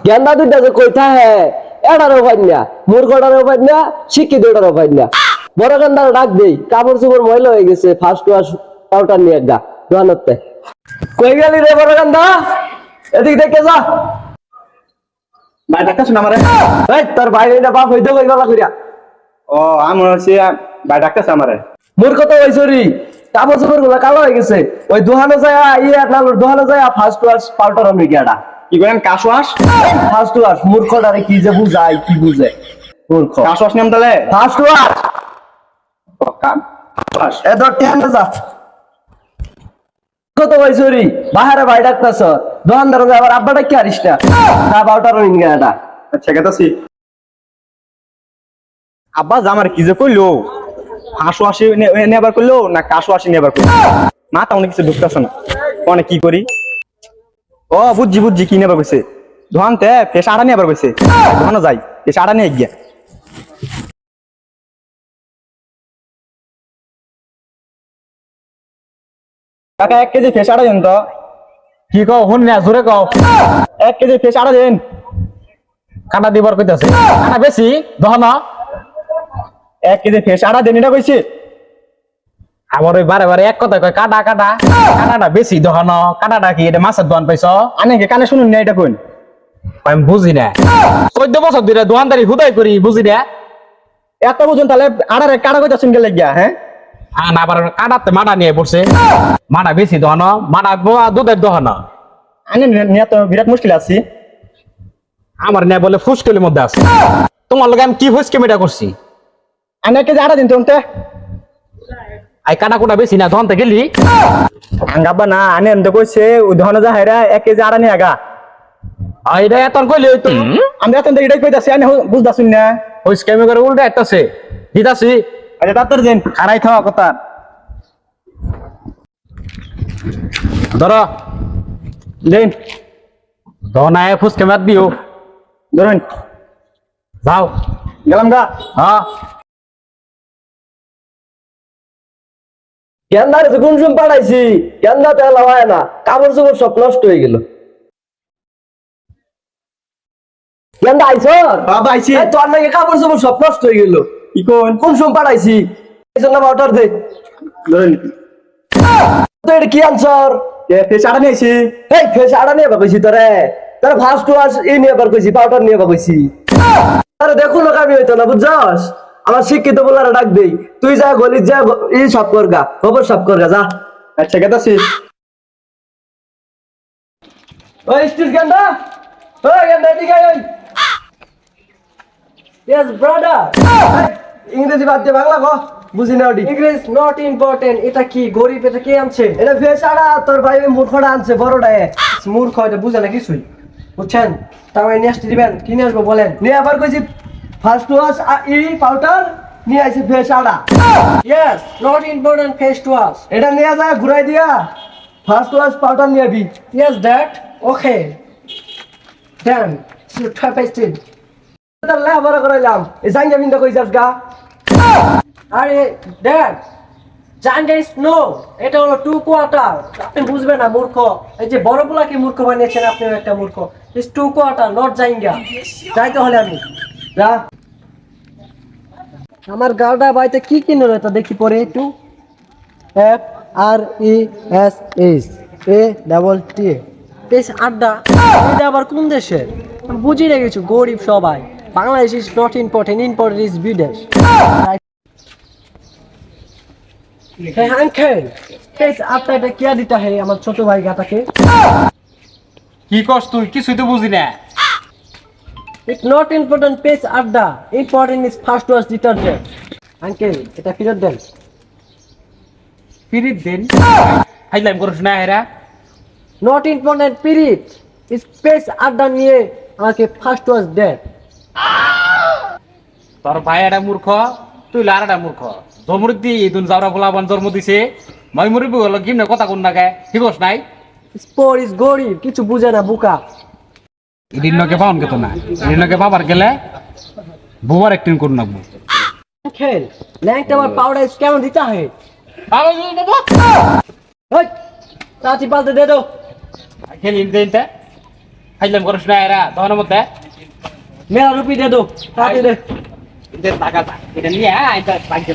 গেন্দা দুইটা যে কইতা হে এটারও পাই না মূর্খটারও পাই না শিক্ষিত এটারও পাই না বড় গেন্দার ডাক দেই কাপড় চোপড় ময়লা হয়ে গেছে ফার্স্ট ওয়াশ পাউডার নিয়ে গা দোকানতে কই গেলি রে বড় গেন্দা এদিক দেখে যা ভাই ডাক্তার শুন আমারে এই তোর বাইরে না বাপ হইতে কই গলা কইরা ও আমি হচ্ছে ভাই ডাক্তার আমারে মূর্খ তো হইছরি কাপড় চোপড় গুলা কালো হয়ে গেছে ওই দোকানে যায় ইয়ে নালোর দোকানে যায় ফার্স্ট ওয়াশ পাউডার আমি গিয়াডা কি করেন কাশওয়াশ ফার্স্ট ওয়াশ মূর্খটারে কি যে বুঝায় কি বুঝে মূর্খ কাশওয়াশ নাম তাহলে ফার্স্ট ওয়াশ এ ধর টেনে যা কত হইছরি বাহারে ভাই ডাকতাছ দোকানদার যায় আবার আব্বাটা কি হারিস না তা পাউডার আমি গিয়াডা আচ্ছা গেতাছি আব্বা জামার কি যে কইলো হাঁসওয়াশি নেবার করলো না কাশওয়াশি নেবার করলো মাথা অনেক কিছু ঢুকতেছে না অনেক কি করি ও বুঝছি কি নেবার কইছে ধোয়ানতে ফেস আড়া নেবার কইছে ধোয়ানো যাই ফেস আড়া নিয়ে গিয়া কাকা 1 কেজি ফেস আড়া দেন তো কি কও হুন না জোরে কও 1 কেজি ফেস আড়া দেন কাটা দিবার কইতাছে কাটা বেশি দহন 1 কেজি ফেস আড়া দেন এটা কইছে আবার ওই বারে বারে এক কথা কয় কাটা কাটা কাটাটা বেশি দহন কাটাটা কি এটা মাছের দোকান পাইছ আনে কে কানে শুনুন না এটা কোন আমি বুঝি না 14 বছর ধরে দোকানদারি হুদাই করি বুঝি না এত বুঝুন তাহলে আড়ারে কাটা কইতাছেন গেলে গিয়া হ্যাঁ আন আবার কাটাতে মাডা নিয়ে পড়ছে মাডা বেশি দহন মাডা দুধের দহন আনে নিয়ে তো বিরাট মুশকিল আছে আমার নিয়ে বলে ফুসকেলের মধ্যে আছে তোমার লগে আমি কি ফুসকেমিটা করছি আনে কে আড়া দিন তো আই কাটা কোটা বেশি না দহনতে গেলি আঙ্গাবা না আনে এমন কইছে উদাহরণ যা হেরা 1 কেজি আড়া নিয়ে আগা এটা এত কইলি হইতো আমি এত এটাই কইতাছি আনে বুঝতাছুন না ফুসকেমি করে উল্টা একটাছে দিতাছি আচ্ছা তাড়াতাড়ি দেন খারাই থাও কথা ধর দেন দহনায় ফুসকেমি দিও ধরুন যাও গেলাম গা হ্যাঁ গেন্দারে তো কোন সময় পাঠাইছি গেন্দা তো এলা হয় না কাপড় চোপড় সব নষ্ট হয়ে গেল গেন্দা আইছ বাবা আইছি তোর নাকি কাপড় চোপড় সব নষ্ট হয়ে গেল কি কোন কোন সময় পাঠাইছি এই জন্য পাউডার দে ধরুন তো এটা কি আনসর এ ফেস আড়া নিয়েছি এই ফেস আড়া নিয়ে কইছি তোরে তোর ফার্স্ট ওয়াশ ই নিয়ে কইছি পাউডার নিয়ে কইছি আরে দেখো না আমি হইতো না বুঝছস আমার শিক্ষিত বলারা ডাক দেই তুই যা গলি যা ই সব করগা খবর সব করগা যা আচ্ছা গেতাছি ওই স্টিল গেন্দা ওই গেন্দা এদিকে আয় Yes, brother. ইংরেজি বাদ দিয়ে বাংলা কো বুঝি না ওডি English not important. এটা কি গরিব এটা কে আনছে? এটা ফেস আড়া তোর ভাই মূর্খটা আনছে বড়টা মূর্খ এটা বুঝে না কিছুই। বুঝছেন? তাও এই নেক্সট দিবেন কি নিয়ে আসবো বলেন? নিয়ে আবার কইছি ফার্স্ট ওয়াশ ই পাউডার নিয়ে আইছি ফেস আড়া Yes, not important face wash. এটা নিয়ে যায় ঘুরাই দিয়া ফার্স্ট ওয়াশ পাউডার নিয়ে আবি Yes, dad. Okay. Then, so try paste it. তাহলে আবার করাইলাম এই জাঙ্গা বিন্দা কই যাস গা আরে dad, জাঙ্গা is no. এটা হলো 2 কোয়ার্টার। আপনি বুঝবেন না মূর্খ। এই যে বড়গুলাকে মূর্খ বানিয়েছেন আপনিও একটা মূর্খ। It's 2 quarter, not জাঙ্গা। যাইতে হলে আমি যা আমার গাড়া বাইতে কি কিনলো এটা দেখি পরে একটু FRESH বেশ আড্ডা এটা আবার কোন দেশের আমি বুঝি না কিছু গরিব সবাই Bangladesh is not important important is বিদেশ হে আঙ্কেল বেশ আড্ডা এটা কে দিতা হে আমার ছোট ভাই গাটাকে কি কস তুই কিছুই তো বুঝি না ইটস নট ইম্পর্টেন্ট পেস আড্ডা important is first wash detergent uncle এটা ফেরত দেন পিরিত দেন হাইলাম করছ না এরা নট ইম্পর্টেন্ট পিরিট স্পেস আড্ডা নিয়ে আমাকে ফার্স্ট ওয়াশ দেন তোর ভাই এটা মূর্খ তুই লারাটা মূর্খ জমরুদ্দি দুন যাওরা বলাবান জন্ম দিছে মই মুরবি হলো কিমনে কথা কোন না গায় ঠিক আছে নাই স্পোর ইজ গরিব কিছু বুঝে না বুকা ইদিনকে পাউন কেতো না ইদিনকে বাবার গেলে বুবার একদিন করুন না খেল ল্যাংটা আমার পাউডার কেমন দিতে হয় ওই তাতি পালতে দে দো খেলিন দেনটা খাইলাম করিস না এরা দহনের মধ্যে মেরা রুপি দে দো তাড়াতাড়ি দে টাকা এটা নিয়ে আয় বাইক দে